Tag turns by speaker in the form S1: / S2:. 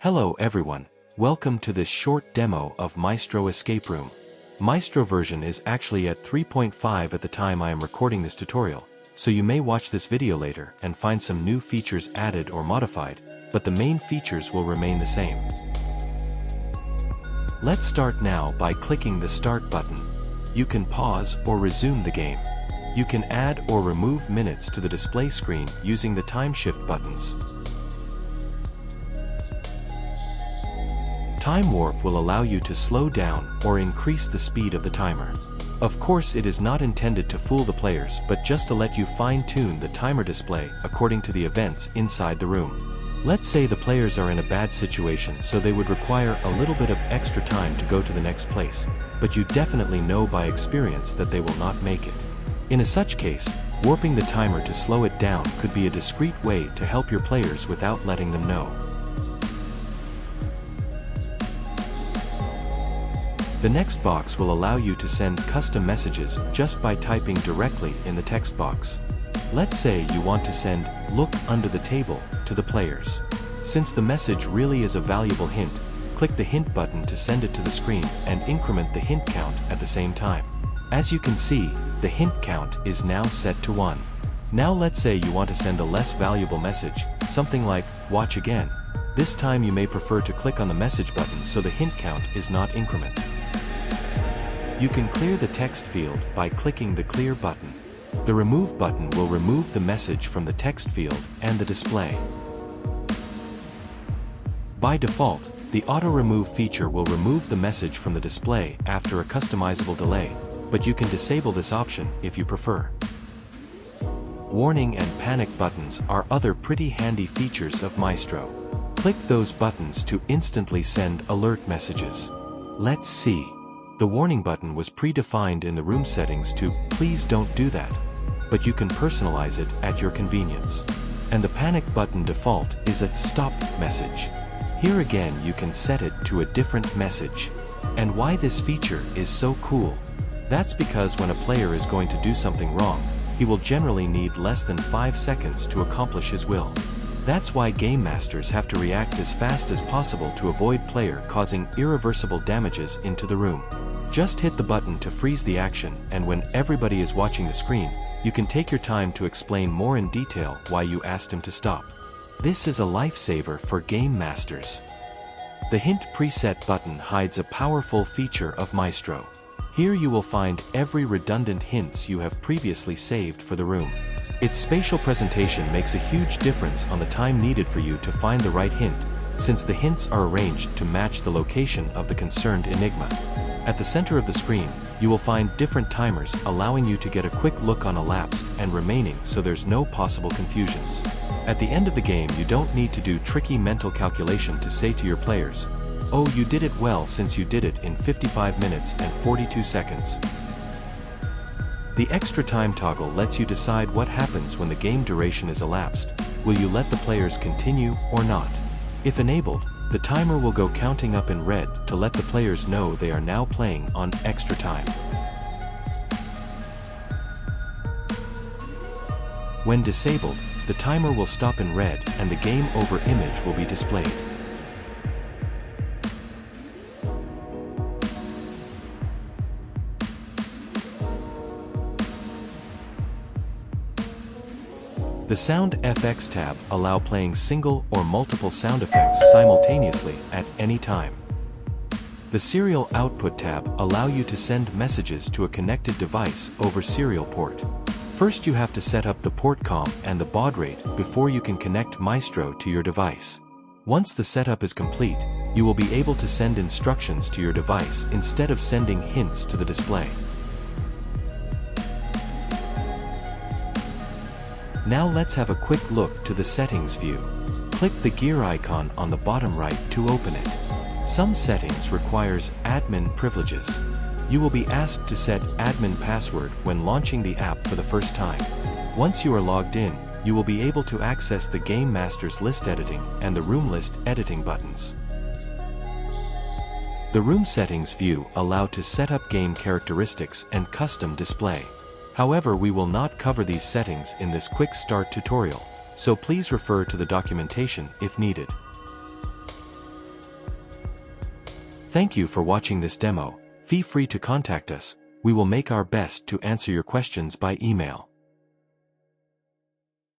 S1: Hello everyone, welcome to this short demo of Maestro Escape Room. Maestro version is actually at 3.5 at the time I am recording this tutorial, so you may watch this video later and find some new features added or modified, but the main features will remain the same. Let's start now by clicking the Start button. You can pause or resume the game. You can add or remove minutes to the display screen using the time shift buttons. Time Warp will allow you to slow down or increase the speed of the timer. Of course, it is not intended to fool the players but just to let you fine-tune the timer display according to the events inside the room. Let's say the players are in a bad situation, so they would require a little bit of extra time to go to the next place, but you definitely know by experience that they will not make it. In such case, warping the timer to slow it down could be a discreet way to help your players without letting them know. The next box will allow you to send custom messages just by typing directly in the text box. Let's say you want to send "Look under the table" to the players. Since the message really is a valuable hint, click the hint button to send it to the screen and increment the hint count at the same time. As you can see, the hint count is now set to 1. Now let's say you want to send a less valuable message, something like "Watch again." This time you may prefer to click on the message button so the hint count is not incremented. You can clear the text field by clicking the Clear button. The Remove button will remove the message from the text field and the display. By default, the Auto Remove feature will remove the message from the display after a customizable delay, but you can disable this option if you prefer. Warning and Panic buttons are other pretty handy features of Maestro. Click those buttons to instantly send alert messages. Let's see. The Warning button was predefined in the room settings to "Please don't do that," but you can personalize it at your convenience. And the Panic button default is a "Stop" message. Here again you can set it to a different message. And why this feature is so cool? That's because when a player is going to do something wrong, he will generally need less than 5 seconds to accomplish his will. That's why game masters have to react as fast as possible to avoid player causing irreversible damages into the room. Just hit the button to freeze the action, and when everybody is watching the screen, you can take your time to explain more in detail why you asked him to stop. This is a lifesaver for game masters. The Hint Preset button hides a powerful feature of Maestro. Here you will find every redundant hints you have previously saved for the room. Its spatial presentation makes a huge difference on the time needed for you to find the right hint, since the hints are arranged to match the location of the concerned enigma. At the center of the screen, you will find different timers allowing you to get a quick look on elapsed and remaining so there's no possible confusions. At the end of the game you don't need to do tricky mental calculation to say to your players, "Oh, you did it well since you did it in 55 minutes and 42 seconds. The extra time toggle lets you decide what happens when the game duration is elapsed. Will you let the players continue or not? If enabled, the timer will go counting up in red to let the players know they are now playing on extra time. When disabled, the timer will stop in red and the game over image will be displayed. The Sound FX tab allow playing single or multiple sound effects simultaneously at any time. The Serial Output tab allow you to send messages to a connected device over serial port. First you have to set up the port comm and the baud rate before you can connect Maestro to your device. Once the setup is complete, you will be able to send instructions to your device instead of sending hints to the display. Now let's have a quick look to the settings view. Click the gear icon on the bottom right to open it. Some settings requires admin privileges. You will be asked to set admin password when launching the app for the first time. Once you are logged in, you will be able to access the Game Master's list editing and the room list editing buttons. The room settings view allow to set up game characteristics and custom display. However, we will not cover these settings in this quick start tutorial, so please refer to the documentation if needed. Thank you for watching this demo. Feel free to contact us. We will make our best to answer your questions by email.